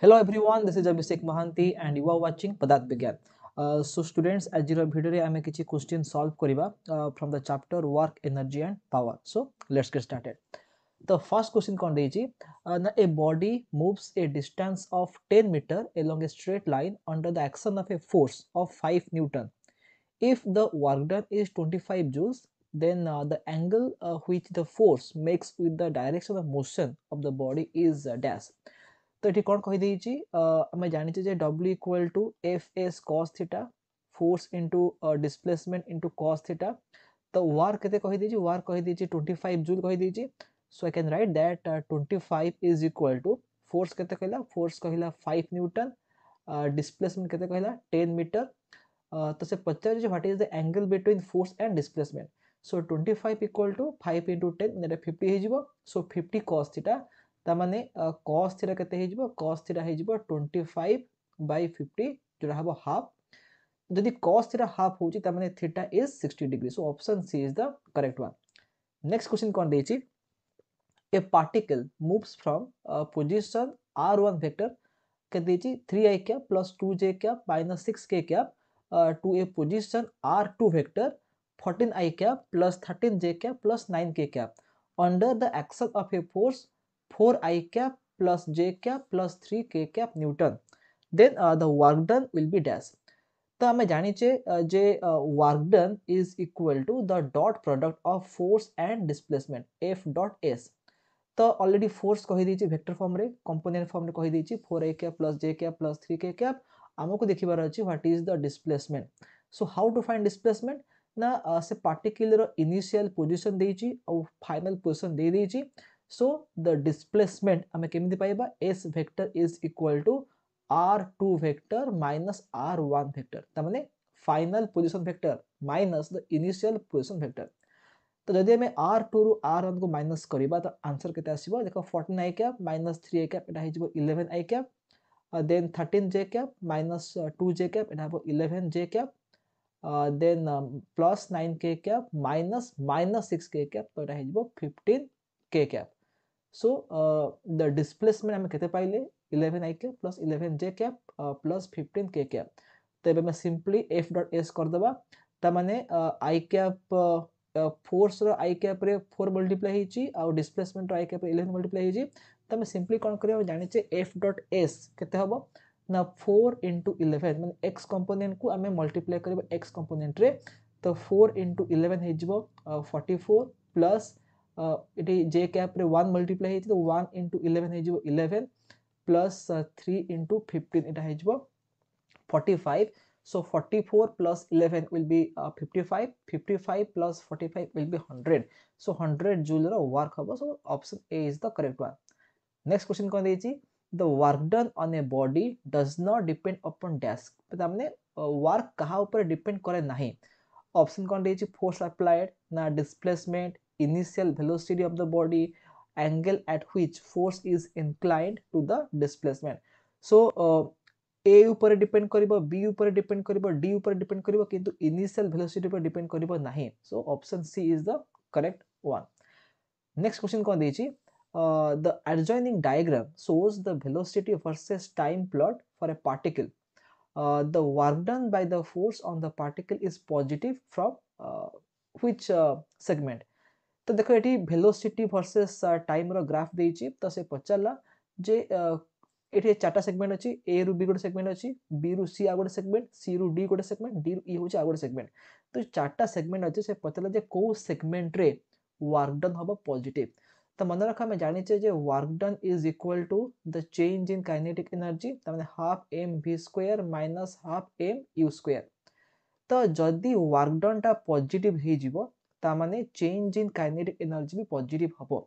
Hello everyone, this is Abhishek Mahanti and you are watching Padat Vigyan. So students, as your video re ame kichi question solve kariba from the chapter work, energy and power. So let's get started. The first question kon deji, a body moves a distance of 10 meter along a straight line under the action of a force of 5 Newton. If the work done is 25 joules, then the angle which the force makes with the direction of motion of the body is dash. तो ये कौन कही देइछि आमे जानि जे w equal to F S cos theta force into displacement into cos theta तो work केते कही देइछि वर्क कही देइछि 25 जूल कही देइछि so I can write that 25 is equal to force केते कहला फोर्स कहला 5 न्यूटन डिस्प्लेसमेंट केते कहला 10 मीटर तो से पचार जे what is the angle between force and displacement so 25 equal to 5 into 10 नेटा 50 हे जिवो सो 50 cos थीटा तामाने cos थीटा केते हे जिवो cos थीटा हे जिवो 25 by 50 जोरा हबो हाफ जदि cos थीटा हाफ होची तामाने theta is 60 degree so option C is the correct one next question कोन देछि a particle moves from position r1 vector के देछि 3i cap plus 2j cap minus 6k cap to a position r2 vector 14i cap plus 13j cap plus 9k cap under the action of a force 4i cap plus j cap plus 3k cap newton then the work done will be dash तो आमे जानिचे जे work done is equal to the dot product of force and displacement F dot S तो already force कहि देछि vector form रे component form रे कहि देछि 4a cap plus j cap plus 3k cap हमको देखिबार अछि what is the displacement so how to find displacement ना से पार्टिकुलर इनिशियल पोजीशन देछि और फाइनल पोजीशन दे देछि सो द डिस्प्लेसमेंट हमें केमिति पाइबा s vector is equal to r2 vector minus r1 vector त माने final position vector minus the initial position vector तो जदि हमें r2 रु r1 को माइनस करिबा तो आंसर केते आसीबो देखो 14i cap minus 3i cap एटा हिजबो 11i cap then 13j cap minus 2j cap एटा हबो 11j cap then plus 9k cap minus minus 6k cap तो एटा हिजबो 15k cap so the displacement हम केते पाइले 11i cap plus 11j cap plus 15k cap तो एबे मैं सिंपली f डॉट s कर दबा त माने i कैप फोर्स रो i कैप रे 4 मल्टीप्लाई हिची आ डिस्प्लेसमेंट रो i कैप रे 11 मल्टीप्लाई हिची त हम सिंपली कोन करियो जानि छे f डॉट s केते हबो ना 4 into 11 माने x कंपोनेंट को हमें मल्टीप्लाई करबो x कंपोनेंट रे तो 4 into 11 हिजबो 44 प्लस इटी j कैप रे 1 मल्टीप्लाई हिची तो 1 into 11 हिजबो 11 प्लस 3 into 15 इटा हिजबो 45 so 44 plus 11 will be 55 55 plus 45 will be 100 so 100 joule ro work hobo so option a is the correct one next question kon dechi the work done on a body does not depend upon dash तो हमने work कहाँ ऊपर depend करे नहीं option कौन देछि force applied ना displacement initial velocity of the body angle at which force is inclined to the displacement so A ऊपर डिपेंड करिवो बी ऊपर डिपेंड करिवो डी ऊपर डिपेंड करिवो किंतु इनिशियल वेलोसिटी ऊपर डिपेंड करिवो नाही so option C is the correct one next question कोन देछि the adjoining diagram shows the velocity versus time plot for a particle the work done by the force on the particle is positive from which segment तो देखो eighty velocity versus time रो graph देछि तो से पचला जे eighty चारटा segment अछि ए रु B गोटे segment अछि बी रु सी आ गोटे सेगमेंट सी रु डी गोटे सेगमेंट डी रु ई होछि आ गोटे सेगमेंट तो चारटा सेगमेंट अछि से पचला जे को सेगमेंट रे वर्क डन हबो पॉजिटिव तो मन रखा मैं जानि जे work done is equal to the change in kinetic energy त माने half m v square minus half m u square तो जदि वर्क डन टा पॉजिटिव हे जिवो ता माने चेंज इन काइनेटिक एनर्जी भी पॉजिटिव हबो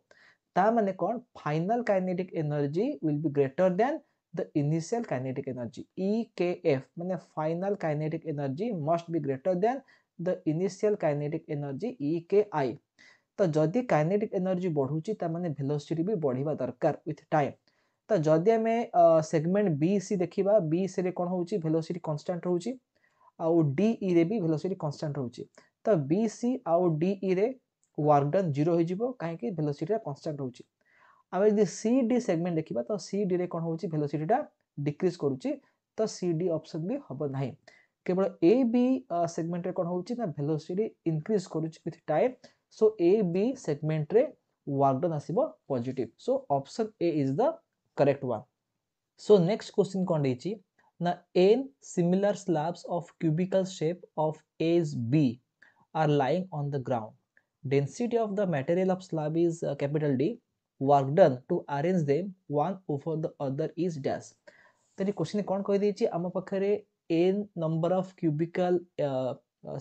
ता माने कोन final kinetic energy will be greater than the initial kinetic energy ekf माने final kinetic energy must be greater than the initial kinetic energy eki तो जदि काइनेटिक एनर्जी बढ़ुची ता माने वेलोसिटी भी बढ़िबा दरकार विथ टाइम तो जदि हमें सेगमेंट बी सी देखिबा बी सी रे कोन होउची वेलोसिटी कांस्टेंट रहउची आउ डी ई रे भी वेलोसिटी कांस्टेंट रहउची तो बी सी आउ डी ई रे वर्क डन 0 हो जिवो काहे कि वेलोसिटी कांस्टेंट रहउची आम यदि सी डी सेगमेंट देखा तो सी डी रे कौन हो वेलोसिटीटा डिक्रीज करुच्ची तो सी डी ऑप्शन भी हम ना केवल ए बी सेगमेंट रे कौन हो वेलोसिटी इंक्रीज करुच्ची with time so A B segment रे वर्क डन आसीबो positive so option A is the correct one so next question कौन देछि ना n similar slabs of cubical shape of edge B are lying on the ground. Density of the material of slab is capital D. Work done to arrange them one over the other is dash. तो ये question कौन कह देछि आम पाखरे n number of cubical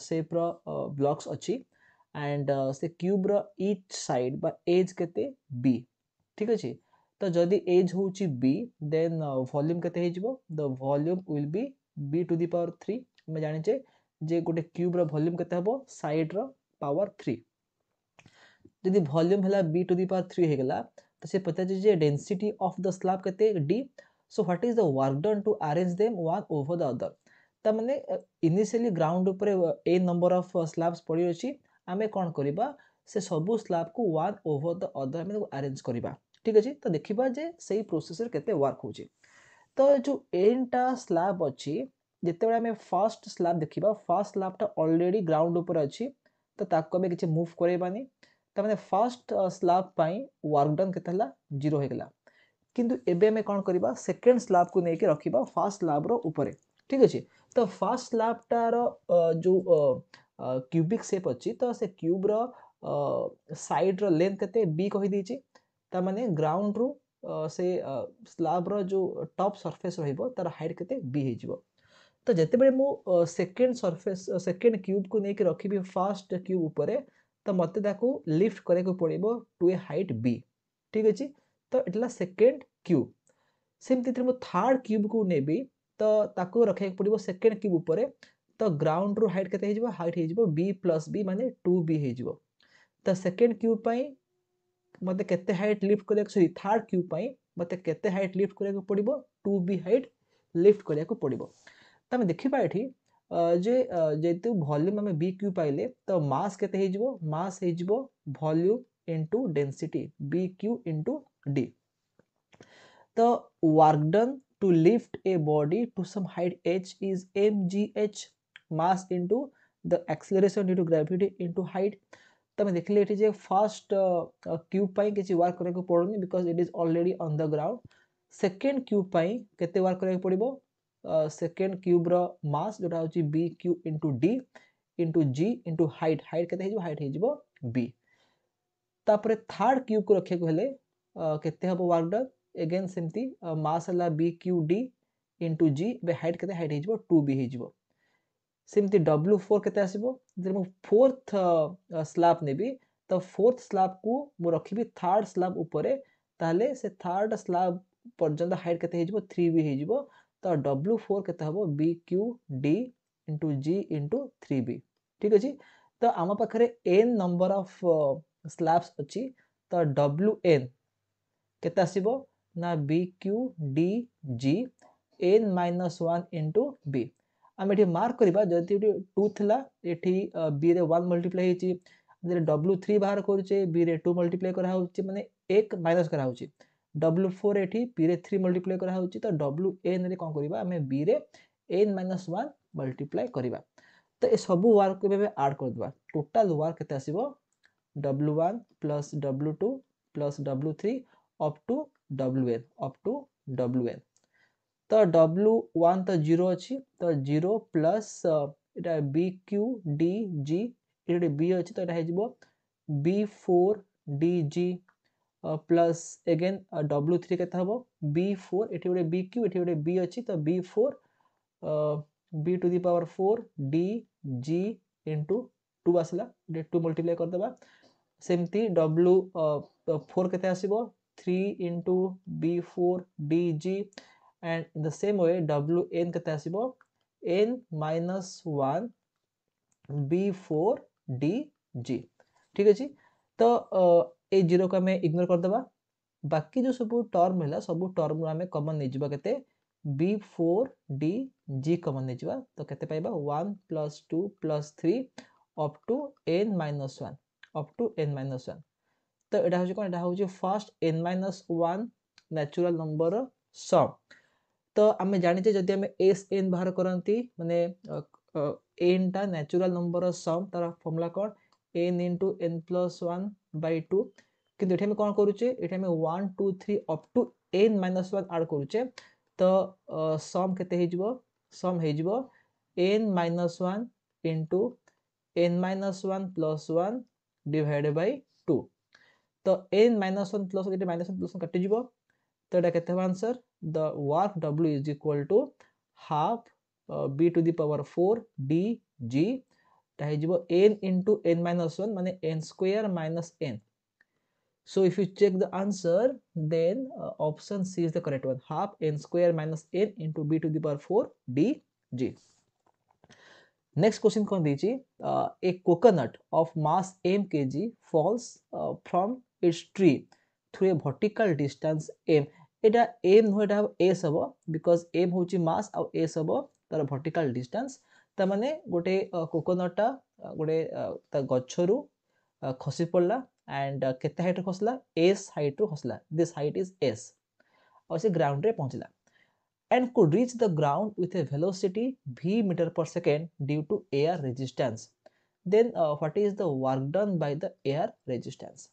shape रो blocks अछि and से क्यूब रो each side बा edge केते B ठीक अछि तो जदि एज होची b देन वॉल्यूम केते हे जिवो the volume will be b to the power 3 हम जानि छे जे गोटे क्यूब रो वॉल्यूम केते हबो साइड रो पावर 3 जदि वॉल्यूम हला b टू द पावर 3 हे गेला तो से पता जे डेंसिटी ऑफ द स्लैब केते d so what is the work done to arrange them one over the other त माने इनिशियली ग्राउंड ऊपर ए नंबर ऑफ स्लैब्स पड़ी अछि आमे कोन करिबा से सबु स्लैब को वन ओवर द अदर में अरेंज करिबा ठीक अछि तो देखिबा जे सही प्रोसेसर केते वर्क होची तो जो एनटा स्लैब अछि जते बेला में फर्स्ट स्लैब देखिबा फर्स्ट स्लैब ता ऑलरेडी ग्राउंड ऊपर अछि तो ताको में किछि मूव करेबानी त माने फर्स्ट स्लैब पई वर्क डन केते हला 0 हे गेला किंतु एबे में कोन करिबा सेकंड स्लैब को नेके रखिबा फर्स्ट स्लैब रो ऊपर ठीक अछि तो फर्स्ट स्लैब तार जो क्यूबिक शेप अछि तो से क्यूब रो साइड रो लेंथ केते b कहि दीची ता माने ग्राउंड रो से स्लैब रो जो टॉप सरफेस रहिबो तार हाइट केते b हे जिवो तो जते बेले मु सेकंड सरफेस सेकंड क्यूब को नेके रखिबी फर्स्ट क्यूब ऊपर तो मते ताको लिफ्ट करे को पड़िबो टू ए हाइट b ठीक अछि तो इटला सेकंड क्यूब सेमति थ्रे मु थर्ड क्यूब को नेबी तो ताको रखे पड़िबो सेकंड क्यूब ऊपर तो ग्राउंड रो हाइट केते हे जिवो हाइट हे जिवो b + b माने 2b हे जिवो तो सेकंड क्यूब पई मते केते हाइट लिफ्ट करे सॉरी थर्ड क्यूब पई मते केते हाइट लिफ्ट करे को पड़िबो 2b हाइट लिफ्ट करे को पड़िबो तमे देखिबा एठी जे जेतु वॉल्यूम हमें b क्यूब पाइले तो मास केते हे जिवो मास हे जिवो volume into density b cube into d तो work done to lift a body to some height h is mgh mass into the acceleration due to gravity into height तमे देखले एठी जे फर्स्ट क्यूब पई किछि work करे को पड़ोनी because it is already on the ground second cube पई केते वर्क करे को पड़िबो सेकंड क्यूब रो मास जोटा होची b cube into d into g into height height केते हे जिवो b तापरे थर्ड क्यूब को रखे को हेले केते हबो वर्क डन अगेन सेमती मास हला b cube d into g बे हाइट केते हे जिवो 2b हे जिवो सेमती w4 केते आसीबो जे मु फोर्थ स्लैब नेबी तो फोर्थ स्लैब को मु रखिबी थर्ड स्लैब ऊपर ताले से थर्ड स्लैब पर्यंत हाइट केते हे जिवो 3b हे जिवो तो w4 केते हबो b cube d into g into 3b ठीक अछि तो आमा पाखरे n नंबर ऑफ स्लैब्स अछि तो wn केते आसीबो ना b cube d g n - 1 into b आम एठी मार्क करिबा जति 2 थिला एठी b रे 1 मल्टीप्लाई हेची जे w3 बाहर करूचे b रे 2 मल्टीप्लाई करा होची माने 1 माइनस करा होची w4 एठी b रे 3 मल्टीप्लाई करा होची तो wn रे कोन करिबा हमें b रे n - 1 मल्टीप्लाई करिबा तो ए सब वर्क को बे ऐड कर दबा टोटल वर्क केते आसीबो w1 + w2 + w3 up to wn तो w1 तो 0 अछि तो 0 plus iota b q d g एटा b अछि तो एटा हे जिवो b4 dg plus again w3 केता हबो b4 एठी ओडे bq एठी ओडे b अछि तो b4 b to the power 4 d g इनटू 2 आसला जे 2 मल्टीप्लाई कर देबा सेमती w4 केते आसीबो 3 into b4 dg and in the same way wn केते आसीबो n - 1 b4 dg ठीक अछि तो ए जीरो को हमें इग्नोर कर देबा बाकी जो सब टर्म हैला सब टर्म हमें कॉमन नै जिबा केते b4 dg कॉमन नै जिबा तो केते पाइबा 1 + 2 + 3 up to n - 1 up to n - 1 तो एटा होची कोन एटा होची फर्स्ट n-1 नेचुरल नंबर सम। तो आमे जानिचे जदि आमे Sn बाहर करंती माने n टा नेचुरल नंबर सम तार फॉर्मूला कोन n into n+1/2 किंतु एठी आमे कोन करूचे एठी आमे 1 2 3 अप टू n-1 ऐड करूचे तो सम केते हे जिवो सम हे जिवो n-1 into n-1 plus 1 divided by 2 तो n-1 plus 1 -1 plus 1 कटि जिवो तो एटा केते हो answer the work W is equal to half b to the power 4 dg ता हे जिवो n into n-1 माने n square minus n. So if you check the answer then option C is the correct one, half n square minus n into b to the power 4 dg. Next question कौन दीजिए a coconut of mass m kg falls from its tree through a vertical distance m. Etah m no Etah s हबो because m होची mass और s हबो तार vertical distance ता माने गोटे कोकोनटा गोटे ता गच्छरु खसी पड़ला एंड केते हाइट खसला s हाइट रो खसला दिस हाइट इज s और से ग्राउंड रे पहुंचला and could reach the ground with a velocity v meter per second due to air resistance. Then what is the work done by the air resistance?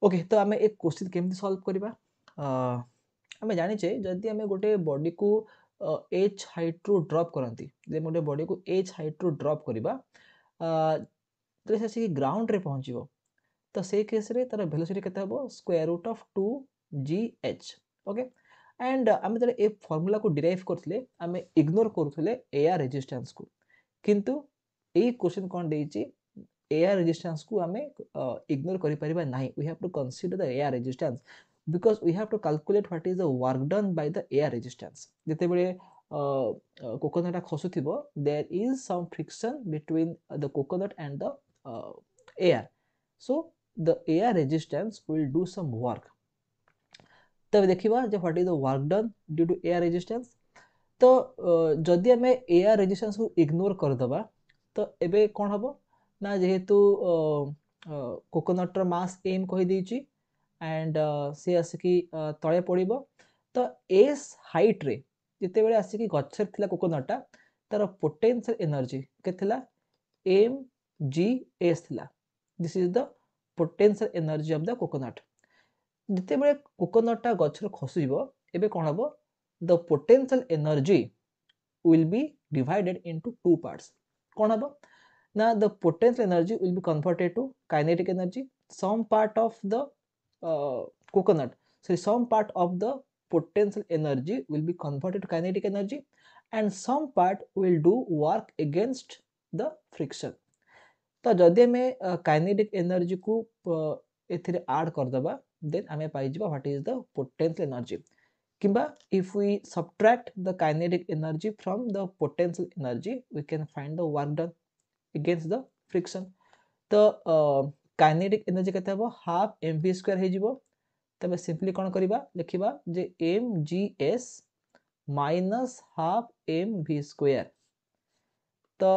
Okay, तो आमे एक question केमती solve करिबा आमे जानि छे जदि आमे गोटे बॉडी को h हाइट रो ड्रॉप करंती जे गोटे बॉडी को h हाइट रो ड्रॉप करिबा तो से ग्राउंड रे पहुंचीबो तो से केस रे तार वेलोसिटी केते हबो square root of 2gh okay and आमे तरे ए फार्मूला को डिराइव करथले आमे इग्नोर करथले एयर रेजिस्टेंस को किंतु ए क्वेश्चन कोन देछि एयर रेजिस्टेंस को आमे इग्नोर करि परिबा नाही we have to consider the air resistance because we have to calculate what is the work done by the air resistance जते बेले coconut खसुथिबो there is some friction between the coconut and the air so the air resistance will do some work तब देखिबा जे what is the work done due to air resistance तो जदि हमें air resistance को ignore कर दबा तो एबे कोन हबो ना जेहेतु कोकोनट रो मास m कहि देछि एंड से आसिकी तळे पड़िबो तो s हाइट रे जते बेले आसिकी गच्छर थिला कोकोनटा तार पोटेंशियल एनर्जी के थिला m g s थिला this is the potential energy of the coconut जते बेले कोकोनटा गच्छर खसिबो एबे कोन हबो the potential energy will be divided into two parts कोन हबो ना the potential energy will be converted to kinetic energy some part of the coconut so some part of the potential energy will be converted to kinetic energy and some part will do work against the friction तो जदि हमें kinetic energy को एथिरे add कर दबा then हमें पाई जिबा what is the potential energy किंबा if we subtract the kinetic energy from the potential energy we can find the work done against the friction तो kinetic energy केते हबो हाफ mv स्क्वायर हे जिवो तबे सिंपली कोन करिबा लिखिबा जे mgs minus half mv square तो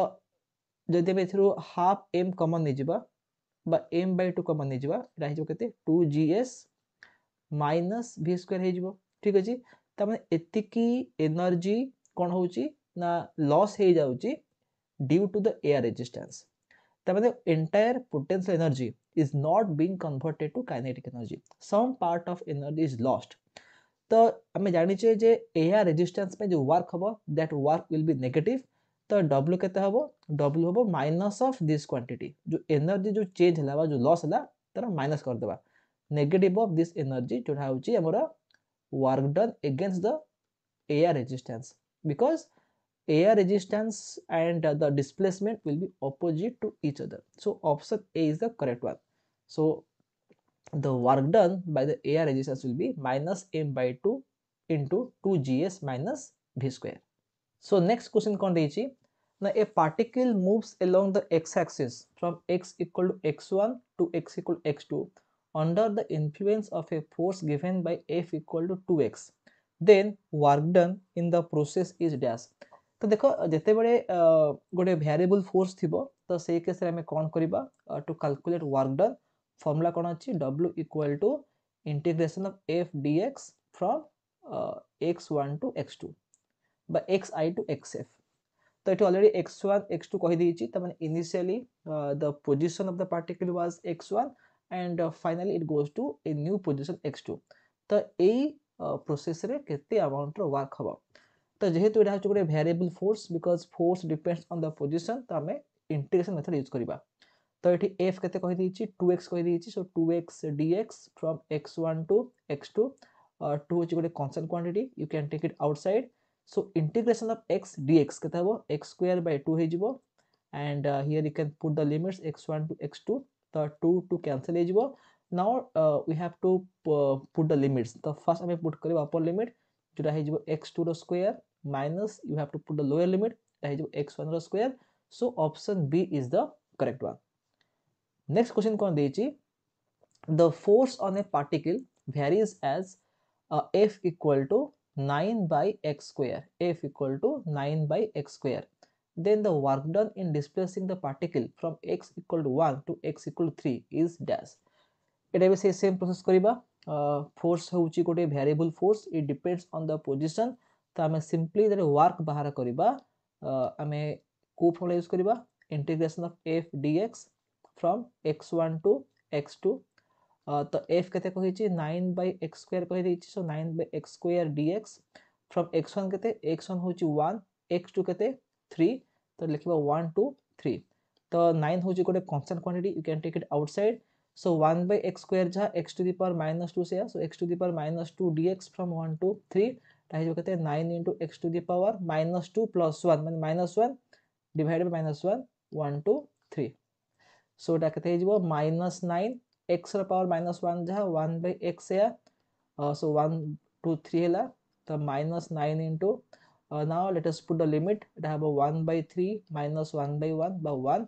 जदि बे through half m common नै जिबा बा m/2 कॉमन नै जिबा एटा हे जिवो केते 2gs माइनस v स्क्वायर हे जिवो ठीक अछि त माने एतिकी एनर्जी कोन होउची ना लॉस हे जाउची due to the air resistance त माने entire potential energy is not being converted to kinetic energy some part of energy is lost तो हमें जानि छे जे एयर रेजिस्टेंस पे जो वर्क हबो that work will be negative तो w केते हबो w हबो माइनस ऑफ दिस क्वांटिटी जो एनर्जी जो चेंज हला बा जो लॉस हला तार माइनस कर देबा नेगेटिव ऑफ दिस एनर्जी जोटा होची हमरा work done against the air resistance because air resistance and the displacement will be opposite to each other so option A is the correct one so the work done by the air resistance will be minus m/2 into 2gs minus v square so next question kon dechi now a particle moves along the x axis from x equal to x1 to x equal to x2 under the influence of a force given by F equal to 2x then work done in the process is dash तो देखो जते बड़े गोटे variable force थिबो तो से case रे हमें कोन करिबा to calculate work done formula कौन अच्छी w equal to integration of f dx from x1 to x2 बा xi टू xf तो ये ऑलरेडी x1 x2 कहि दीची त माने initially the position of the particle was x1 and finally it goes to a new position x2 तो एई process रे केते अमाउंट रो वर्क हबो तो जेहेतु एटा होचे गोटे variable force because force depends on the position तो हमें इंटीग्रेशन मेथड यूज करबा तो एठी f केते कहि दीची 2x कहि दीची so 2x dx from x1 to x2 2 होचे गोटे constant quantity you can take it outside so integration of x dx केते हबो x square by 2 हे जिवो and here you can put the limits x1 to x2 the 2 to cancel हे जिवो now we have to put the limits the first हमें put करियो upper limit जोटा हे जिवो x2 row square minus you have to put the lower limit हे जिवो x1 row square so option b is the correct one next question cone देची the force on a particle varies as f equal to 9 by x square f equal to 9 by x square then the work done in displacing the particle from x equal to 1 to x equal to 3 is dash एटा भी same process करिबा force होउची गोटे variable force it depends on the position तो हमें simply that work बाहर करिबा हमें को फॉर्मूला यूज करिबा integration of f dx from x1 to x2 तो f केते कहिछि 9 by x square कहि दैछि सो 9 by x square dx from x1 केते x1 होछि 1 x2 केते 3 तो लिखबा 1 2 3 तो 9 होछि गोटे constant quantity you can take it outside so 1 by x square जहा x to the power -2 से सो x to the power -2 dx from 1 to 3 ताहि जो केते 9 into x to the power -2 plus 1 माने -1 डिवाइडेड बाय -1 1 2 3 सो एटा केते हिजबो -9 x ର power -1 जहा 1 by x या so 1 2 3 हला तो -9 into now let us put the limit it have a 1 by 3 minus 1 by 1 by 1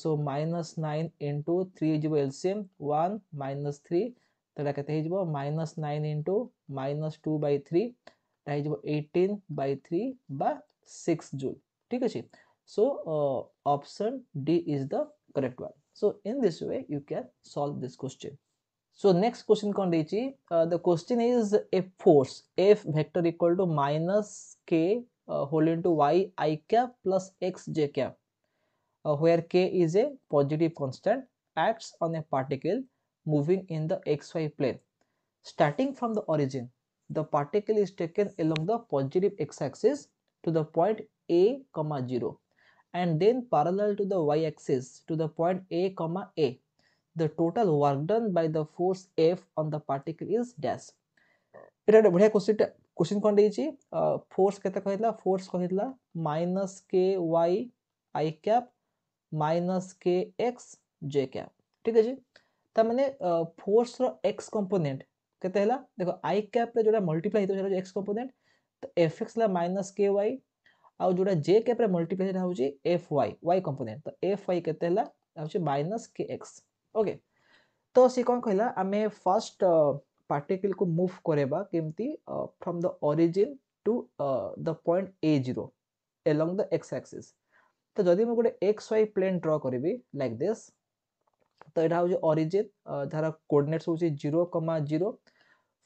so -9 into 3 जिवो LCM 1 minus 3 तडा केते हिजबो -9 into -2 by 3 ता हिजबो 18 by 3 by 6 joule ठीक अछि so option D is the correct one so in this way you can solve this question so next question kon dechi the question is a force F vector equal to minus k whole into y I cap plus x j cap where k is a positive constant acts on a particle moving in the xy plane starting from the origin the particle is taken along the positive x-axis to the point a comma 0 and then parallel to the y-axis to the point a comma a the total work done by the force F on the particle is dash एटा बढ़िया question कोन देछि force केते कहितला force कहितला -k y I cap -k x j cap ठीक अछि त माने force रो x component केते हला देखो I cap रे जोटा मल्टीप्लाई हेतो जो x कंपोनेंट तो fx ला -ky आ जोटा j cap रे मल्टीप्लाई हेता होची fy y कंपोनेंट तो fy केते हला होची -kx ओके तो से कोन कहला हमें फर्स्ट पार्टिकल को मूव करेबा केमती from the origin to the point a0 along the x axis तो जदि मैं गोटे xy प्लेन ड्रा करिवि लाइक दिस तो एटा होची ओरिजिन धारा कोऑर्डिनेट्स होची 0, 0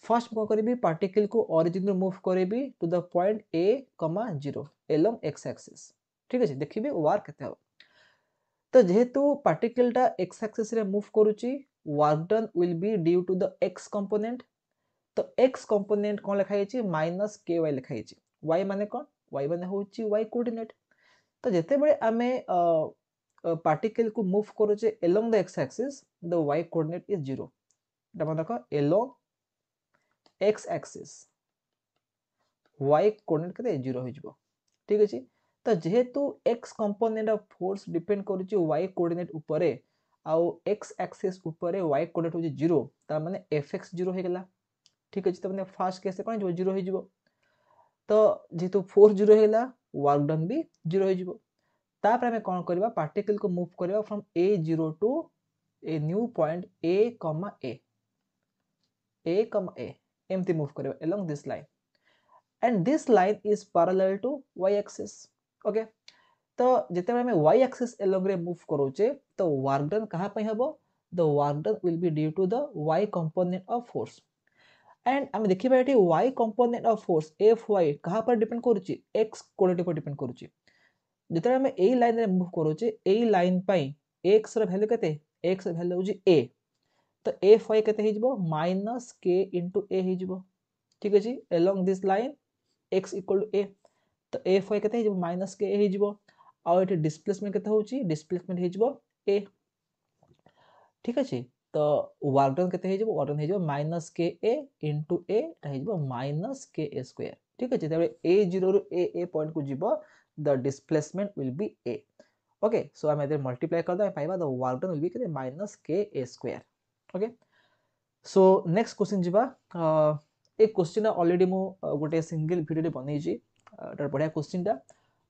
फर्स्ट को करिवि पार्टिकल को ओरिजिन रो मूव करिवि to the point a, 0 along x axis ठीक अछि देखिबे वर्क केते हो तो जेहेतु पार्टिकल टा x axis रे मूव करूची work done will be due to the x component तो x कंपोनेंट कोन लिखा हिची -ky लिखा हिची y माने कोन y माने होची y कोऑर्डिनेट तो जेते बळे आमे पार्टिकल को मूव करूचे along the x axis the y coordinate is 0 ता माने देखो along x axis y coordinate केते 0 हो जिवो ठीक अछि तो जेहेतु x component of force depend करूची y कोऑर्डिनेट ऊपरे आउ x एक्सिस ऊपरे y कोऑर्डिनेट होची 0 ता माने fx 0 हे गेला ठीक अछि त माने फर्स्ट केस कोन जो 0 हो जिवो तो जेहेतु फोर्स 0 हेला वर्क डन भी 0 हो जिवो तापर हमें कोन करबा पार्टिकल को मूव करबा from a0 to a new point a एमती मूव करबा along this line and this line is parallel to y axis okay तो जेते हमें y axis along रे मूव करूचे तो वर्क डन कहा पई हबो the work done will be due to the y component of force. And आम देखा ये y component of force F Y कहाँ पर डिपेंड करुच्ची x क्वालिटी पर डिपेंड करुच्ची जिते आम ए लाइन रे मूव करुचे ए लाइन पाई x र वैल्यू केते x र वैल्यू होची a तो एफ वाई केते हिजबो माइनस k इनटू a हिजबो ठीक अछि along this line x equal to a तो एफ वाई केते हिजबो माइनस k हिजबो आ एठी डिस्प्लेसमेंट केते होची डिस्प्लेसमेंट हिजबो a ठीक अछि तो वर्क डन केते हिजबो वर्क डन हिजबो माइनस के ए इनटू ए ता हिजबो माइनस के ए स्क्वायर ठीक अछि तबे ए 0 रु ए पॉइंट को जिवो the displacement will be A okay so हम इधर मल्टीप्लाई कर दो पाइबा the work done will be केते minus K A square okay so next question जिबा एक क्वेश्चन ऑलरेडी मु गोटे सिंगल वीडियो रे बनै छी ता बढ़िया क्वेश्चन ता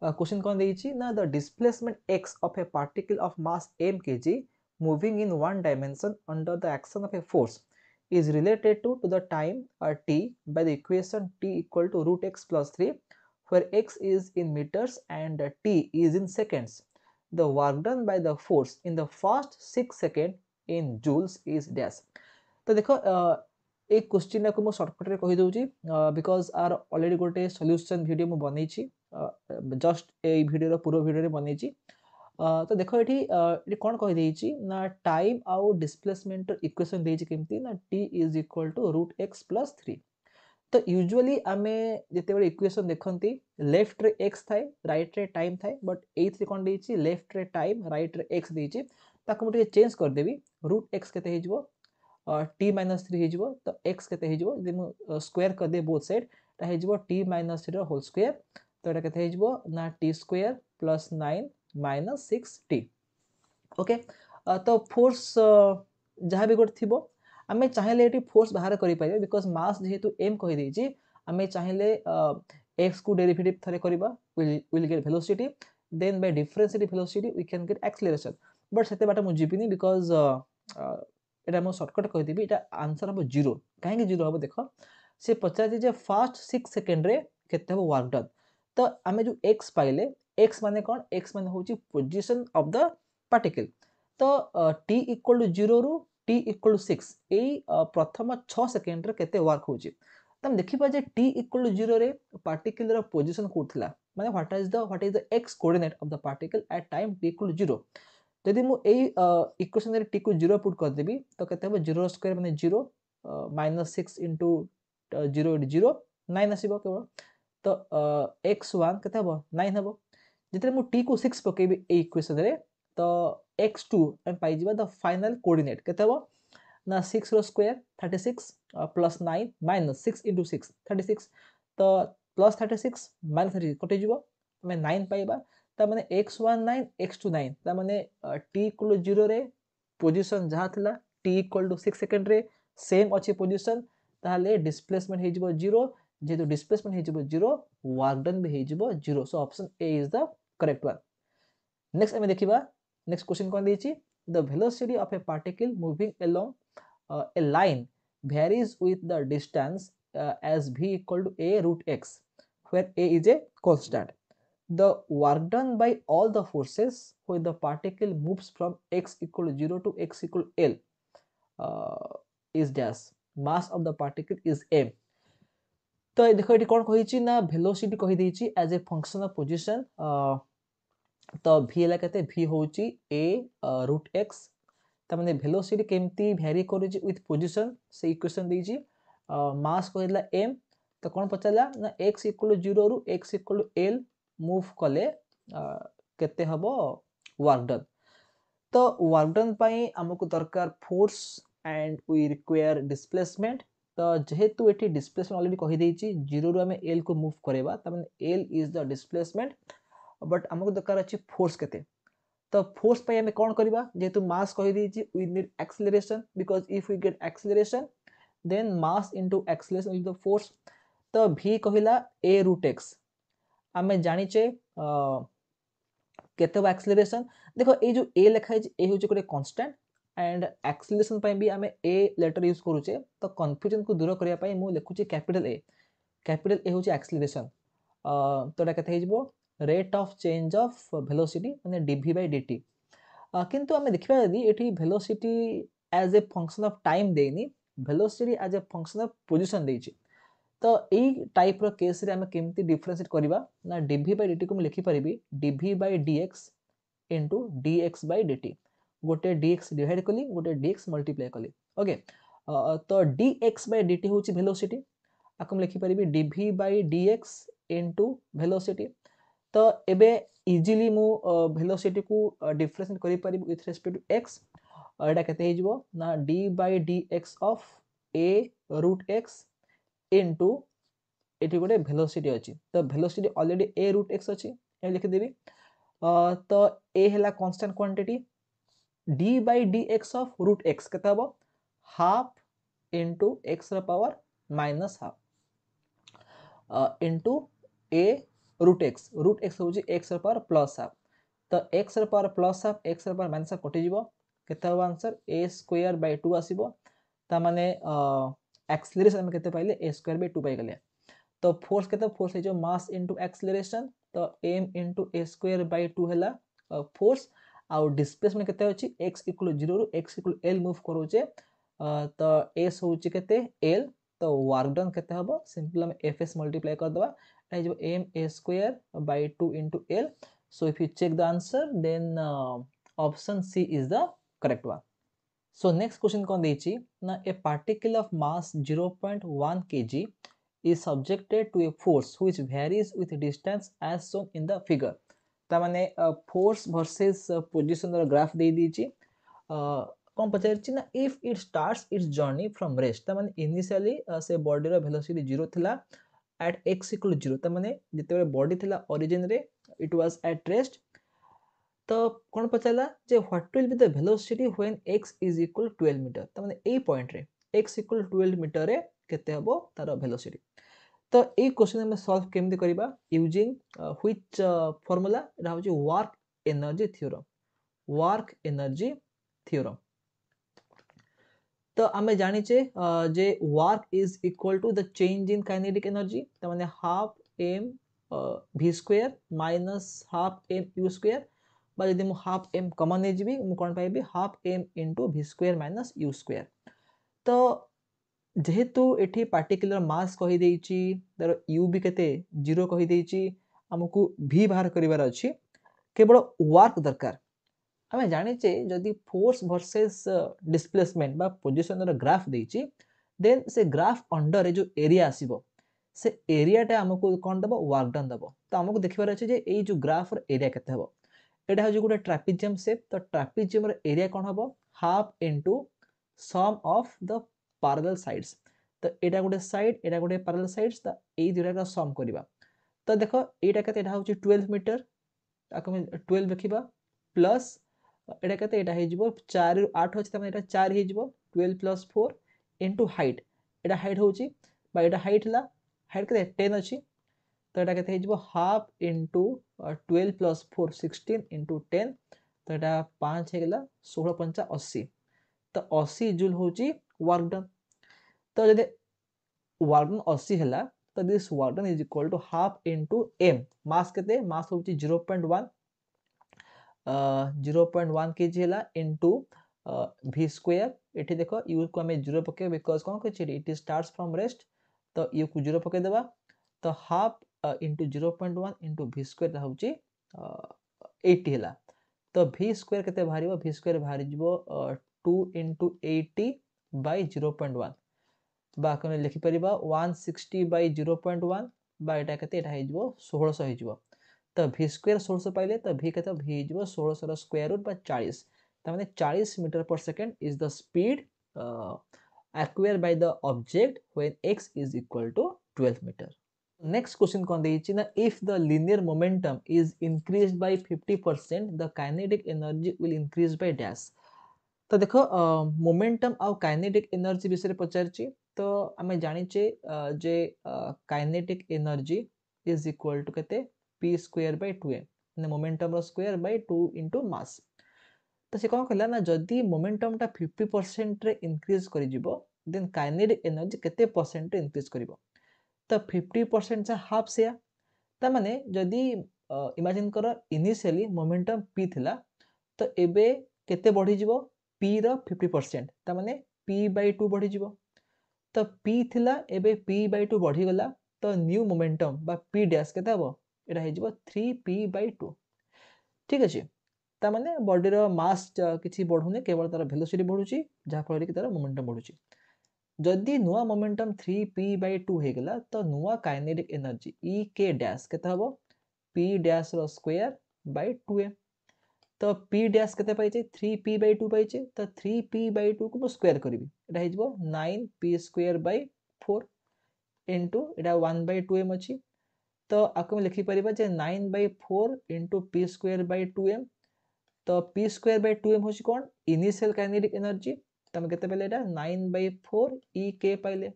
क्वेश्चन कोन देई छी ना the displacement x of a particle of mass m kg moving in one dimension under the action of a force is related to the time t by the equation t equal to root x plus 3 where x is in meters and t is in seconds. The work done by the force in the first 6 seconds in joules is dash. तो देखो एक question को मु shortcut रे कहि दउची because are already गोटे solution video मु बनै छी जस्ट ए वीडियो रो पूरा वीडियो रे बनै छी तो देखो ये कौन कह देइछि ना टाइम आउ डिस्प्लेसमेंट इक्वेशन देइछि केमती ना t is equal to root x plus 3 तो यूजुअली आमे जते बेले इक्वेशन देखंती लेफ्ट रे x थाए राइट रे टाइम थाए बट एथि कोन देइछि लेफ्ट रे टाइम राइट रे x देइछि ताको मु चेंज कर देबी रूट x केते हिजबो t - 3 हिजबो तो x केते हिजबो जे मु स्क्वायर कर दे बोथ साइड ता हिजबो t - 3 होल स्क्वायर तो एटा केते हिजबो ना t square plus 9 minus 6t okay तो फोर्स जहाँ भी गोटे थी आम चाहिए ये फोर्स बाहर करें बिकज मास जेहेतु एम कही देछि आम चाहिए एक्स को डेरिवेटिव थरे करबा will get velocity then by differentiative velocity we can get acceleration but सेते बाटा मु जीविनी बिकज एटा मो शॉर्टकट कहि देबी एटा आंसर हम 0 काहे 0 हम देखो से पचार जे फर्स्ट 6 सेकंड रे केते हो वर्क डन तो आमे जो x पाइले x माने कौन x माने होची पोजीशन ऑफ द पार्टिकल तो t इक्वल टू 0 रु t इक्वल टू 6 ए प्रथम 6 सेकंड रे केते वर्क होची तम देखिबा जे t इक्वल टू 0 रे पार्टिकल रो पोजीशन कोठला माने what is the x coordinate of the particle at time t equal to 0 यदि मु ए इक्वेशन रे t को 0 पुट कर देबी तो केते हो 0 स्क्वायर माने 0 -6 इनटू 0 0 9 आसीबो केवल तो x1 केते हबो 9 हबो जितने मु t को 6 पकेबी ए इक्वेशन रे तो x2 हम पाई जिबा द फाइनल कोऑर्डिनेट केते हबो ना 6 रो स्क्वायर 36 प्लस 9 माइनस 6 इनटू 6 36 तो प्लस 36 माइनस 30 कटे जिवो हमें 9 पाइबा ता माने x1 9 x2 9 ता माने t इक्वल 0 रे पोजीशन जहा थिला t इक्वल टू 6 सेकंड रे सेम अछि पोजीशन ताले डिस्प्लेसमेंट हे जिवो 0 जेतु डिस्प्लेसमेंट हे जिवो 0 वर्क डन भी हे जिवो 0 so option A is the correct one next हमें देखिबा नेक्स्ट क्वेश्चन कोन देछि the velocity of a particle moving along a line varies with the distance as v equal to a root x where a is a constant the work done by all the forces when the particle moves from x equal to 0 to x equal to l is dash mass of the particle is m तो देखो ये कौन कही ना velocity कही देछि as a function of position तो v ला कहते v होची a रूट x त माने वेलोसिटी केमती वेरी करूची विथ पोजीशन से इक्वेशन देछि मास कहला m तो कौन पचाला ना x इक्वल 0 रु x इक्वल l मूव कले केते हबो वर्क डन तो वर्क डन पई हमकु दरकार force and we require displacement तो जेहेतु एठी डिस्प्लेसमेंट ऑलरेडी कहि देछि 0 रु हमें l को मूव करेबा त माने l is the displacement but हमकु दरकार अछि फोर्स केते तो फोर्स पे हमें कौन करबा जेतु मास कहि देछि we need acceleration because if we get acceleration then mass into acceleration is the force तो v कहिला a रूट x हमें जानि छे केते एक्सेलरेशन देखो ए जो a लिखा है ए होचे कोटे कांस्टेंट एंड एक्सेलरेशन पे भी हमें a लेटर यूज करूचे तो कंफ्यूजन को दूर करिया पई मु लिखुची कैपिटल A होचे एक्सेलरेशन तो एटा केते हिजबो rate of change of velocity माने dv/dt किंतु आम देखा यदि ये velocity as a function of time देनी velocity as a function of position देछि तो यही टाइप रो केस रे आम केमती डिफरेंशिएट करबा ना dv बाय dt को मैं लिखि परिबी dv by dx into dx by dt गोटे dx डिवाइड कली गोटे dx मल्टीप्लाई कली ओके तो dx बाय dt होची वेलोसिटी आकम लिखि परिबी dv by dx into velocity तो एबे इजीली मु वेलोसिटी को डिफरेंशिएट करि परिबी विथ रिस्पेक्ट टू x एटा केते हे जिवो ना d by dx of a root x into एटी गोटे वेलोसिटी अछि तो velocity already a root x अछि ए लिखि देबी तो a हला constant quantity d by dx of root x केते हबो हाफ इनटू x रा power minus half into a root x होची x रा पावर प्लस हाफ तो x रा पावर प्लस हाफ x रा पावर माइनस हाफ कटि जिवो केते हबो आंसर a स्क्वायर बाय 2 आसीबो ता माने एक्सेलरेशन हम केते पाइले a स्क्वायर बाय 2 पाइ गले तो फोर्स केते फोर्स है जो मास इनटू एक्सेलरेशन तो m into a square by 2 हला फोर्स आउ डिस्प्लेसमेंट केते होची x इक्वल 0 रु x इक्वल l मूव करूचे तो s होची केते l तो वर्क डन केते हबो सिंपल हम fs मल्टीप्लाई कर दबा ए जो m a square by 2 into l so if you check the answer then option c is the correct one. So next question कौन देछि ना a particle of mass 0.1 kg is subjected to a force which varies with distance as shown in the figure. ता माने force versus position रो graph दे दीछि कौन पचारछि ना if it starts its journey from rest ता माने initially से body रो velocity 0 थिला at x equal 0 ता माने जते बॉडी थिला ओरिजिन रे it was at rest तो कौन पचाला जे what will be the velocity when x is equal 12 metre त माने ए पॉइंट रे x इक्वल 12 मीटर रे केते हबो तार वेलोसिटी तो ए क्वेश्चन हम सॉल्व केमति करबा यूजिंग व्हिच फार्मूला एटा होची वर्क एनर्जी थ्योरम तो आमे जानि छे जे work is equal to the change in kinetic energy त माने half m v square minus half m u square बा यदि मु हाफ m कॉमन ने जिबी मु कोन पाइबी half m into v square minus u square तो जेहेतु एठी पार्टिकुलर मास कहि देइची तार u भी केते 0 कहि देइची हमकु v बाहर करिवार अछि केवल वर्क दरकार हमें जानि छे जदि फोर्स वर्सेस डिस्प्लेसमेंट बा पोजीशन रो ग्राफ देइची देन से ग्राफ अंडर रे जो एरिया आसीबो से एरिया टा हमकु कोन दबो वर्क डन दबो तो हमकु देखिबार अछि जे एई जो ग्राफ रो एरिया केते हबो एटा हो जो गुटे ट्रापेजियम शेप तो ट्रापेजियम रो एरिया कोन हबो half into sum of the parallel sides तो एटा गुटे साइड एटा गुटे पैरेलल साइड्स तो एई दुटा का सम करबा तो देखो एटा केते एटा होची 12 मीटर ताको हम 12 लिखिबा प्लस एटा केते एटा हे जिवो 4 रु 8 होची त एटा 4 हे जिवो 12 प्लस 4 इनटू हाइट एटा हाइट होची बा एटा हाइट ला हाइट केते 10 अछि तो एटा केते हे जिवो हाफ इनटू 12 प्लस 4 16 इनटू 10 तो एटा 5 हे गेला 16 5 80 तो 80 जूल होची वर्क डन तो जदि वर्क डन 80 हला तो this work done is equal to half into m mass केते मास होची 0.1 0.1 kg हला इनटू v स्क्वायर एठी देखो u को हमें 0 पके बिकॉज़ कोन कहै छै इट स्टार्ट्स फ्रॉम रेस्ट तो u को 0 पके देबा तो half into 0.1 into v square होची 80 हला तो v स्क्वायर केते भारिबो v स्क्वायर भारि जिवो 2 इनटू 80 बाय 0.1 बा कोन लिखि परिबा 160 बाय 0.1 बा एटा केते एटा हे जिवो 1600 हे जिवो तो v स्क्वायर 1600 पाइले तो v केते v जिवो 1600 रो स्क्वायर रूट बा 40 त माने 40 metre per second is the speed acquired by the object when x is equal to 12 meter. Next question कौन देइछि ना if the linear momentum is increased by 50% the kinetic energy will increase by dash तो देखो momentum आ kinetic energy विषय पचारछि तो हमें जानि छे जे kinetic energy is equal to केते p स्क्वायर बाय 2m माने मोमेंटम रो स्क्वायर बाय 2 इनटू मास तो से कोन कहला ना जदी मोमेंटम टा 50% रे इंक्रीज करि जिवो देन काइनेटिक एनर्जी केते परसेंट रे इंक्रीज करिवो तो 50% से हाफ से ता माने जदी इमेजिन करो इनिशियली मोमेंटम p थिला तो एबे केते बढ़ी जीवो p रो 50% ता माने p/2 बढ़ी जीवो तो p थिला एबे p/2 बढ़ी गला तो न्यू मोमेंटम बा p डैश केते हबो एटा हे जीवो 3p/2 ठीक अछि ता माने बॉडी रो मास किछि बढ़ुने केवल तार वेलोसिटी बढ़ुची जा फल कि तार मोमेंटम बढ़ुची जदि नुआ मोमेंटम 3p/2 हे गला तो नुआ kinetic energy e k dash केते हबो p डैश रो स्क्वायर बाय 2m तो p डैश केते पाइचे 3p/2 पाइचे तो 3p/2 को स्क्वायर करबी एटा हे जबो 9p²/4 इनटू एटा 1/2m अछि तो आको हम लिखि परिबा जे 9/4 इनटू p²/2m तो p²/2m होछि कोन इनिशियल काइनेटिक एनर्जी तमे केते पहिले एटा 9/4 ek पाइले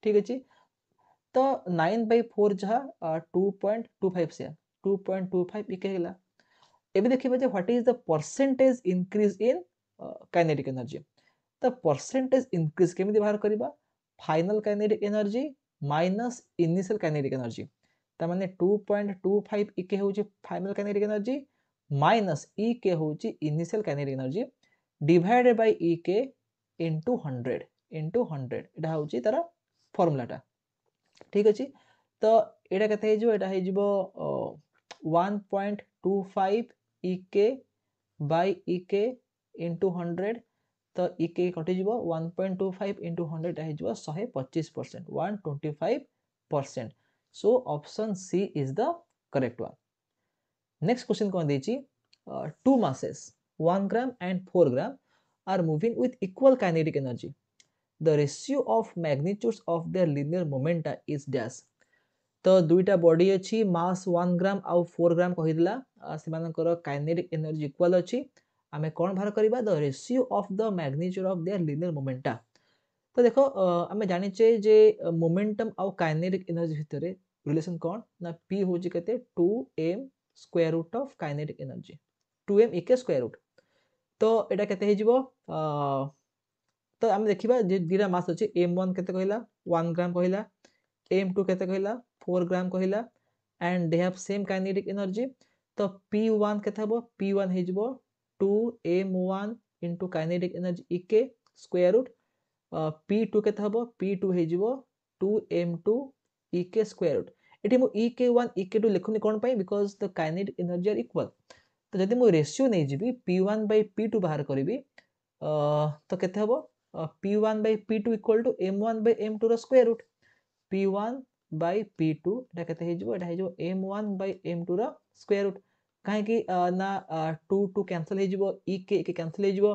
ठीक अछि तो 9/4 जहा 2.25 से 2.25 ek गेला एबे देखिबा जे what is the percentage increase in kinetic energy तो परसेंटेज इंक्रीज केमिति बाहर करिबा final kinetic energy minus initial kinetic energy ता माने 2.25 ek होछि final kinetic energy minus ek होछि initial kinetic energy divided by ek into 100 एटा होछि तार फार्मूलाटा ठीक अछि तो एटा कते हे जो एटा हे जिवो 1.25 ek by ek into 100 तो ek कटि जिवो 1.25 into 100 हे जिवो 125% 125% so option C is the correct one next question कोन देछि two masses 1 gram and 4 gram are moving with equal kinetic energy the ratio of magnitudes of their linear momenta is dash तो दुईटा body अछि मास 1 gram आउ 4 gram कहिदला सेमानकर kinetic energy equal अछि आमे कोन बाहर करिबा the ratio of the magnitude of their linear momenta तो देखो आमे जानि छे जे मोमेंटम आउ काइनेटिक एनर्जी भितरे रिलेशन कोन ना p होजी कते 2m square root of kinetic energy 2m ek square root तो एटा केते हे जिवो तो आमे देखिबा जे दिरा मास अछि m1 केते कहिला 1 ग्राम कहिला m2 केते कहिला 4 ग्राम कहिला and they have same kinetic energy तो p1 केते हबो p1 हे जिवो 2m1 into kinetic energy ek square root p2 केते हबो p2 हे जिवो 2m2 ek स्क्वायर रूट एठी मो ek1 ek2 लिखुनी कोन पई because the kinetic energy are equal तो जदि मो रेशियो नै जिबी p1/p2 बाहर करबी तो केते हबो p1/p2 इक्वल टू m1/m2 रो स्क्वायर रूट p1/p2 एटा केते हे जिवो एटा हे जिवो m1/m2 रो स्क्वायर रूट काहे कि ना 2 2 कैंसिल हे जिवो ek ek कैंसिल हे जिवो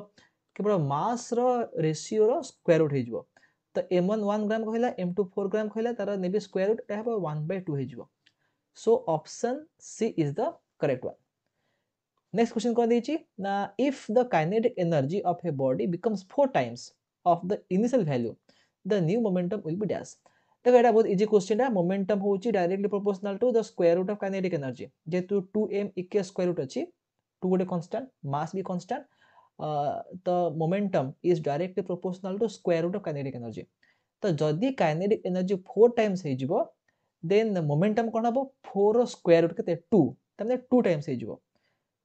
केवल मास रो रेशियो रो स्क्वायर रूट हे जिवो तो m1 1 ग्राम कहला m2 4 ग्राम कहला तार नेबी स्क्वायर रूट एटा हेबो 1/2 हे जिवो so option C is the correct one next question कोन देछि ना if the kinetic energy of a body becomes 4 times of the initial value the new momentum will be dash देखो एटा बहुत इजी क्वेश्चन है मोमेंटम होची directly proportional to the square root of kinetic energy जेतु 2m ek square root अछि 2 गोटे constant mass भी constant the momentum is directly proportional to square root of kinetic energy तो जदि काइनेटिक एनर्जी 4 टाइम्स हे जिवो then momentum कोन हबो 4 रो square root केते 2 तने 2 टाइम्स हे जिवो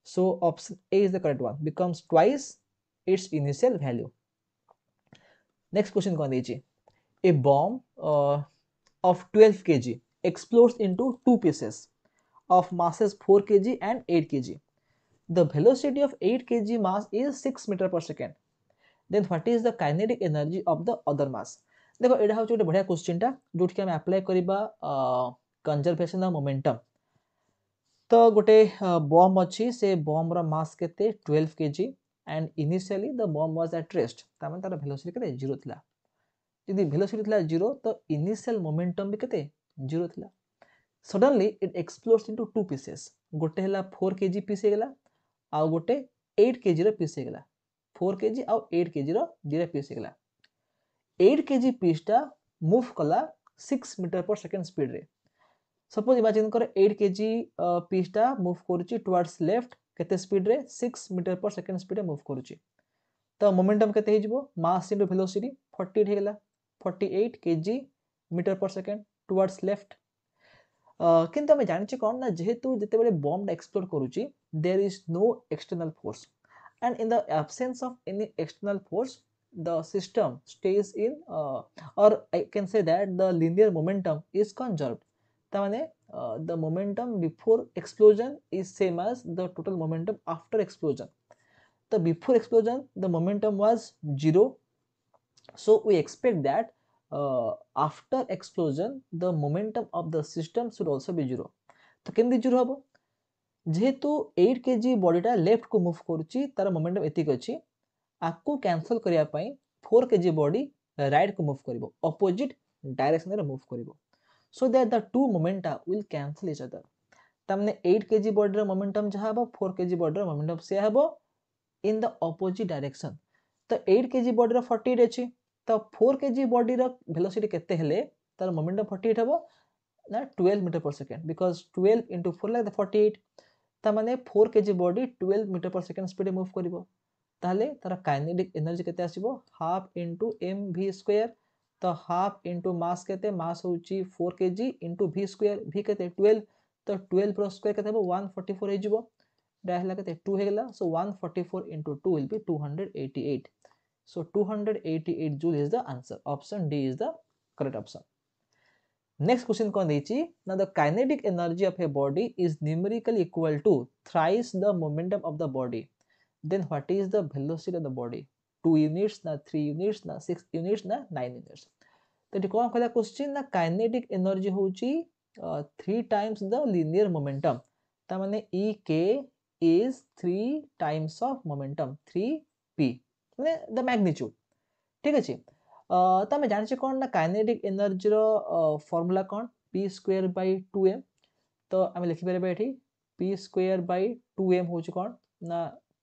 so option A is the correct one becomes twice its initial value next question कोन देछि a bomb of 12 kg explodes into two pieces of masses 4 kg and 8 kg the velocity of 8 kg mass is 6 meter per second then what is the kinetic energy of the other mass देखो एडा होछ ଗୋଟେ बढिया question टा जोट के हम apply करिबा conservation of momentum तो गोटे बॉम्ब अछि से बॉम्ब रा मास केते 12 kg and initially the bomb was at rest ता माने तार वेलोसिटी केते 0 थिला यदि वेलोसिटी थिला 0 तो इनिशियल मोमेंटम भी केते 0 थिला suddenly it explodes into two pieces गोटे हला 4 kg पीस हे गेला आ गोटे 8 kg रो पीस हे गेला 4 kg आ 8 kg रो दिरा पीस हे गेला 8 kg पीस टा मूव कला 6 मीटर पर सेकंड स्पीड रे सपोज इमेजिन कर 8 kg पीस टा मूव करूची टुवर्ड्स लेफ्ट केते स्पीड रे 6 मीटर पर सेकंड स्पीड रे मूव करूची तो मोमेंटम केते हे जिवो मास इनटू वेलोसिटी 48 हे गेला 48 kg metre per second towards left किंतु हम जानि छी कोन ना जेहेतु जते बेले बॉम्ब एक्सप्लोड करूची there is no external force and in the absence of any external force the system stays in or I can say that the linear momentum is conserved. ता माने the momentum before explosion is same as the total momentum after explosion. The before explosion the momentum was 0, so we expect that after explosion the momentum of the system should also be 0. तो केमती 0 हबो जेहेतु 8 kg बॉडीटा left को move करुच्ची तार momentum एतिक अच्छी आपको cancel करिया पई 4 kg बॉडी राइट को मूव करिवो ऑपोजिट डायरेक्शन रे मूव करिवो so that the two momenta will cancel each other तमने 8 kg बॉडी रे मोमेंटम जहा हबो 4 kg बॉडी रे मोमेंटम से हबो इन द ऑपोजिट डायरेक्शन तो 8 kg बॉडी रे 48 अछि तो 4 kg बॉडी रे वेलोसिटी केते हेले तार मोमेंटम 48 हबो ना 12 metre per second because 12 into 4 like 48 तामाने 4 kg body 12 metre per second speed move करिवो ताले तार काइनेटिक एनर्जी केते आसीबो हाफ इनटू mv स्क्वायर तो हाफ इनटू मास केते मास होची 4 kg into v square v केते 12 तो 12 प्लस स्क्वायर केते हो 144 हे जिवो डा हला केते 2 हे गेला सो 144 into 2 will be 288 so 288 joule is the answer option D is the correct option. Next question कौन देची now the kinetic energy of a body is numerically equal to thrice the momentum of the body then what is the velocity of the body 2 units ना 3 units ना 6 units ना 9 units तो ये कौन कहला question ना kinetic energy होची 3 times the linear momentum ता माने ek is 3 times of momentum 3p माने the magnitude ठीक अछि तो आम जाने कौन ना काइनेटिक एनर्जी फॉर्मूला कौन पी स्क्वायर बाय 2m तो आम लिखिपर ये पी स्क्वायर बाय 2m हूँ कौन ना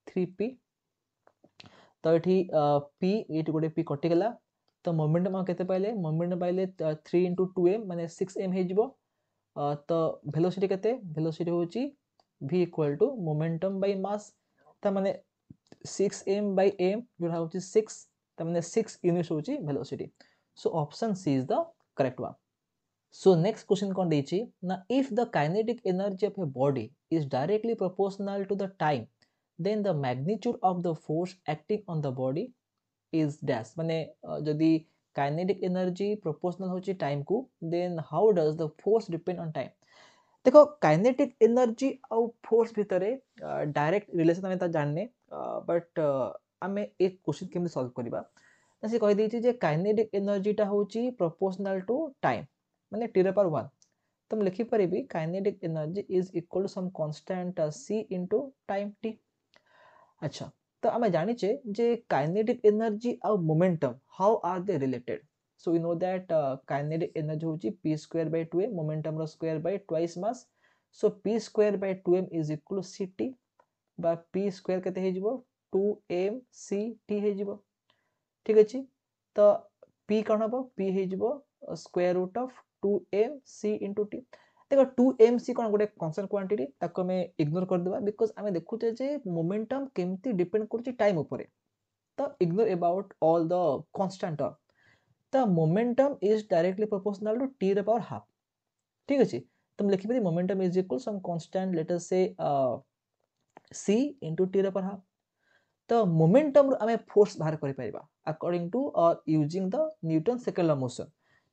3p तो ये p ये गोटे p कटिगला तो मोमेंटम केते पाइले मोमेंटम पाइले 3 into 2m माने 6m हो तो वेलोसिटी केते वेलोसिटी होची v equal to momentum by mass ता माने 6m by m जोड़ा होची 6 तमने 6 यूनिट्स होची velocity so option C is the correct one. So next question कौन देची ना if the kinetic energy of a body is directly proportional to the time then the magnitude of the force acting on the body is dash माने जदि kinetic energy proportional होची time को then how does the force depend on time. देखो kinetic energy और force भितर direct relation आम जानने but आम एक क्वेश्चन केमती सॉल्व करबा से कहि देछि जे काइनेटिक एनर्जीटा होची प्रोपोर्शनल टू टाइम माने टी पावर 1 तो हम लिखि परिबी kinetic energy is equal to some constant c into time t. अच्छा तो आम जानिचे जे काइनेटिक एनर्जी और momentum how are they related so we know that kinetic energy होची p square by 2m momentum रो square by twice mass so p square by 2m is equal to ct बा p square केते हे जिवो 2m ct हे जिवो ठीक अछि तो p कोन हबो p हे जिवो square root of 2m c into t देखो 2m c कोन गोटे कांस्टेंट क्वांटिटी ताको हमें इग्नोर कर देबा बिकॉज़ हमें देखुते जे मोमेंटम केमती डिपेंड करछि टाइम ऊपर तो ignore about all the constant term the momentum is directly proportional to t the power half ठीक अछि तुम लिखि परि momentum is equal some constant let us say c into t the power half तो momentum हमें force बाहर करि परिबा according to using the Newton second law motion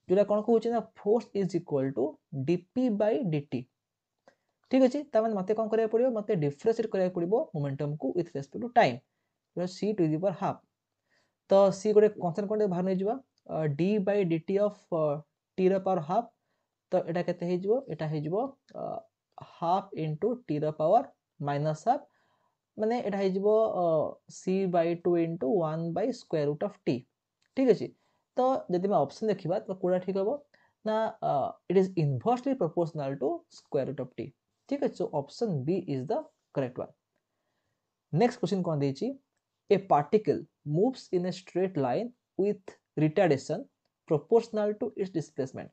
जोरा कोन कहउछि ना force is equal to dp by dt ठीक अछि त माने मते कोन करिया पड़िबो मते डिफरेंशिएट करिया पड़िबो मोमेंटम को with respect to time c to the power half तो c गोटे कांस्टेंट क्वांटिटी बाहर नै जिबा d by dt of t the power half तो एटा केते हे जिवो एटा हे जिवो half into t the power minus half माने एटा हे जिवो c by 2 into 1 by square root of t ठीक अछि तो जदि मैं ऑप्शन देखिबा तो कोडा ठीक हबो ना it is inversely proportional to square root of t ठीक अछि so option B is the correct one. Next question कोन देछि a particle moves in a straight line with retardation proportional to its displacement.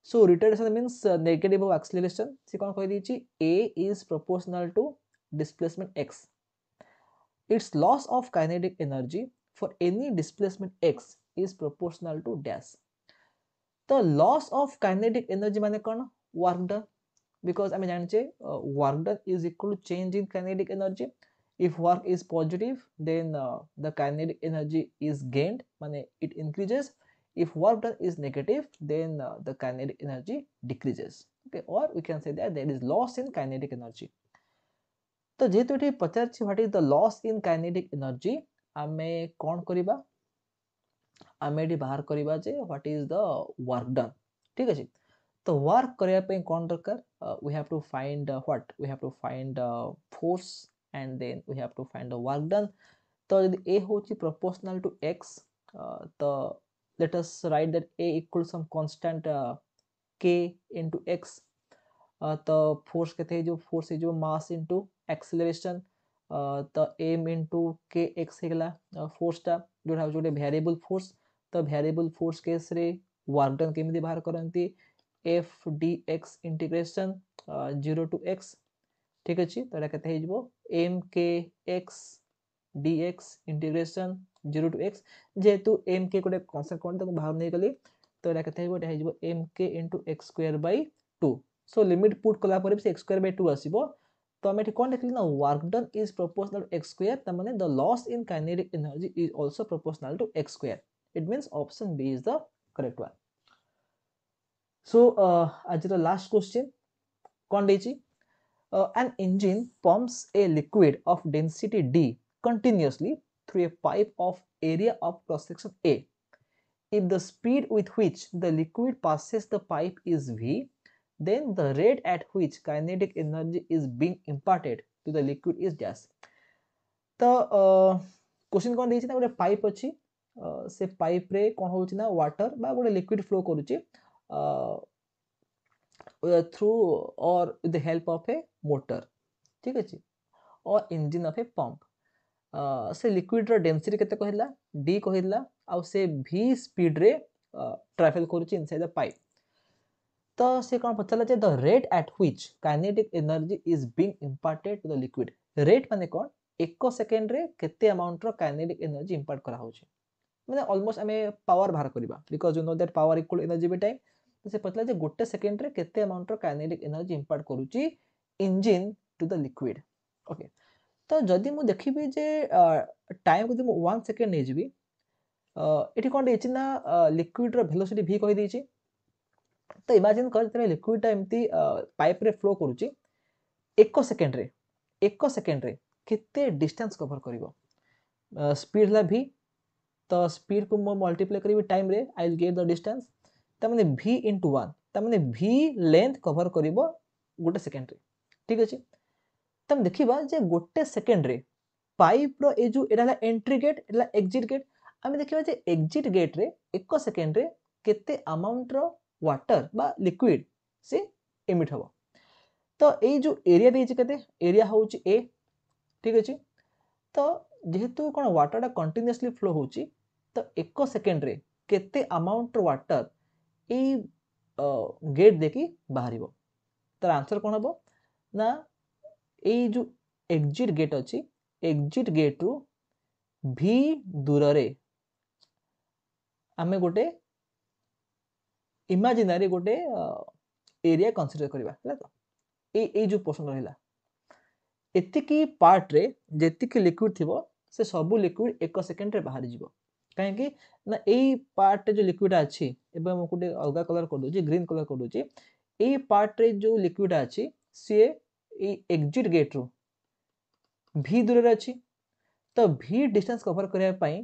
So retardation means negative of acceleration. से कौन कह दीची a is proportional to displacement x. Its loss of kinetic energy for any displacement x is proportional to dash. The loss of kinetic energy माने कौन work done because हमें जानिचे work done is equal to change in kinetic energy. if work is positive then the kinetic energy is gained माने it increases. If work done is negative then the kinetic energy decreases. Okay, or we can say that there is loss in kinetic energy. तो जेहेतु एठी पचारछि what is the loss in kinetic energy आमे कोन करिबा आमे एठी बाहर करिबा जे what is the work done ठीक अछि तो वर्क करिया पे कोन दरकार we have to find what we have to find force and then we have to find the work done तो यदि a होची प्रोपोर्शनल टू x तो let us write that a equal some constant k into x तो force केते जो force है जो mass into acceleration तो m into k x हेगला फोर्स टा जोटा जोटे वेरिएबल फोर्स तो वेरिएबल फोर्स केस रे वर्क डन केमिति बाहर करंती f dx integration 0 to x ठीक अछि तो एटा केते हेजबो m k x dx integration 0 to x जेतु m k कोटे कांस्टेंट कोन तक बाहर नै गली तो एटा केते हेबो एटा हेजबो m k into x square by 2 so limit put कला पर से x square by 2 आसीबो तो हम एठी कोन लिखली ना work done is proportional to x square त माने the loss in kinetic energy is also proportional to x square it means option B is the correct one so आज द लास्ट क्वेश्चन कोन देछि an engine pumps a liquid of density d continuously through a pipe of area of cross section a if the speed with which the liquid passes the pipe is v then the rate at which kinetic energy is being imparted to the liquid is dash तो question कोन देछि ना गोटे pipe अछि से pipe रे कोन होछि ना वाटर बा गोटे लिक्विड फ्लो करूछि थ्रू और with the help of a motor ठीक अछि और इंजन ऑफ ए पंप से लिक्विड रो डेंसिटी केते कहला d कहला आ से v स्पीड रे ट्रैवल करूछि इनसाइड द पाइप तो से कोन पचला जे the rate at which kinetic energy is being imparted to the liquid rate माने कोन 1 सेकंड रे केते अमाउंट रो काइनेटिक एनर्जी इंपार्ट करा होछि माने ऑलमोस्ट हमें पावर बाहर करबा because you know that power equal energy by time तो से पचला जे गोटे सेकंड रे केते अमाउंट रो काइनेटिक एनर्जी इंपार्ट करूची engine to the liquid okay तो जदी मु देखिबी जे टाइम को 1 सेकंड नै जिबी एठी कोन देछि ना लिक्विड रो वेलोसिटी v कहि देछि तो इमेजिन कर तरे लिक्विड टा एम्ति पाइप रे फ्लो करूची 1 सेकंड रे केते डिस्टेंस कवर करिवो स्पीड ला v तो स्पीड को मल्टीप्लाई करी टाइम रे I will get the distance त माने v into 1 त माने v लेंथ कवर करिवो गोटे सेकंड रे ठीक अछि तम देखिबा जे गोटे सेकंड रे पाइप रो ए जो एडाला एंट्री गेट एला एग्जिट गेट हम देखिबा जे एग्जिट गेट रे 1 सेकंड रे केते अमाउंट रो वाटर बा लिक्विड से एमिट हबो तो ए जो एरिया देछि केते एरिया होउची a ठीक अछि तो जेहेतु कोन वाटर टा कंटीन्यूअसली फ्लो होउची तो 1 सेकंड रे केते अमाउंट रो वाटर ए गेट देखि बाहरिबो तर आंसर कोन हबो ना ए जो एग्जिट गेट अछि एग्जिट गेट रु v दूर रे आमे गोटे इमेजिनरी गोटे एरिया कंसीडर करबा हला तो ए जो पोर्शन रहला एतिकी पार्ट रे जेतिकी लिक्विड थिबो से सब लिक्विड 1 सेकंड रे बाहर जिवो काहे कि ना एई पार्ट जो लिक्विड अछि एबे हम कोटे अलगा कलर कर दोजी ग्रीन कलर कर दोजी एई पार्ट रे जो लिक्विड अछि से ए एग्जिट गेट रो v दूर रे अछि तो v डिस्टेंस कवर करिया पई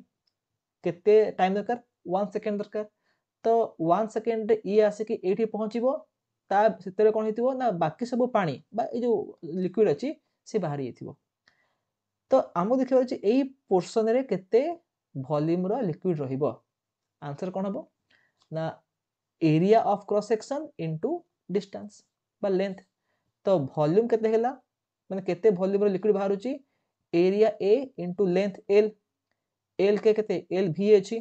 केते टाइम दरकार 1 सेकंड दरकार तो 1 सेकंड रे ई आसे कि एठी पहुंचीबो ता सेतरे कोन हेतिबो ना बाकी सब पानी बा ए जो लिक्विड अछि से बाहर येथिबो तो आमो देखिबा अछि एई पोर्शन रे केते वॉल्यूम रो लिक्विड रहिबो आंसर कोन हबो ना area of cross section into distance बा लेंथ तो वॉल्यूम केते हेला माने केते वॉल्यूम रो लिक्विड बाहरुची area a into length l l के केते l v अछि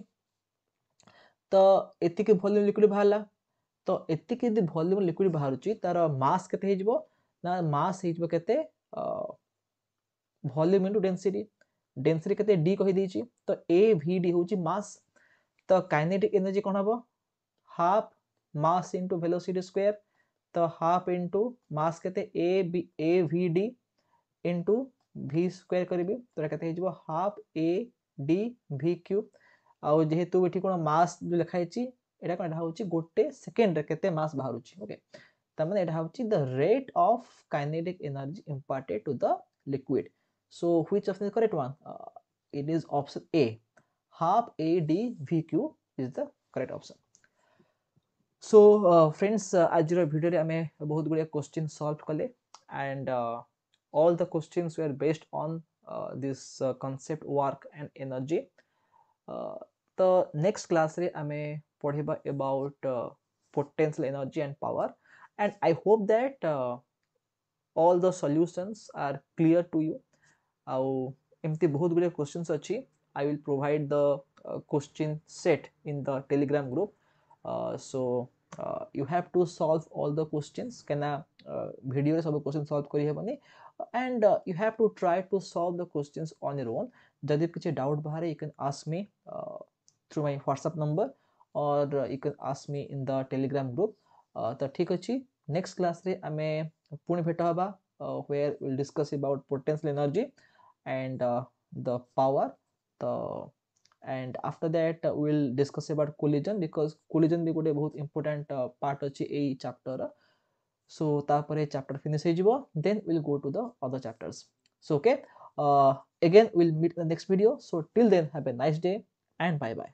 तो एति के वॉल्यूम लिक्विड बाहरला तो एति के दि वॉल्यूम लिक्विड बाहरुची तार मास केते हेजबो ना मास हेजबो केते वॉल्यूम इनटू डेंसिटी डेंसिटी केते d कहि देछि तो a v d होची मास तो काइनेटिक एनर्जी कोन हबो half mass into velocity square तो हाफ इनटू मास केते a v d into v square करी तो केते हो half a d v cube आउ जेहेतु एठी कोन मास जो लिखा हिची एटा कोन होची गोटे सेकेंड रे केते मास बाहरुची ओके त माने एटा होची the rate of kinetic energy imparted to the liquid. So which option is correct one? It is option A. Half a d v cube is the correct option. So friends आज video रे आमे बहुत Gudiya question solve कले and all the questions were based on this concept work and energy. The next class रे आमे पढ़िबा about potential energy and power and I hope that all the solutions are clear to you. आउ एमती बहुत Gudiya questions अछि. I will provide the question set in the telegram group. So you have to solve all the questions kena video re सब question solve करी हेबनी and you have to try to solve the questions on your own. जदि किछि doubt बाहरे you can ask me through my whatsapp number or you can ask me in the telegram group. तो ठीक अछि next class रे आमे पुणी भेट हबा where we'll discuss about potential energy and the power. And after that we'll discuss about collision because collision भी गोटे बहुत important part अछि ए chapter. So तापरे chapter finish हे जिवो then we'll go to the other chapters. So okay again we'll meet in the next video. So till then have a nice day and bye bye.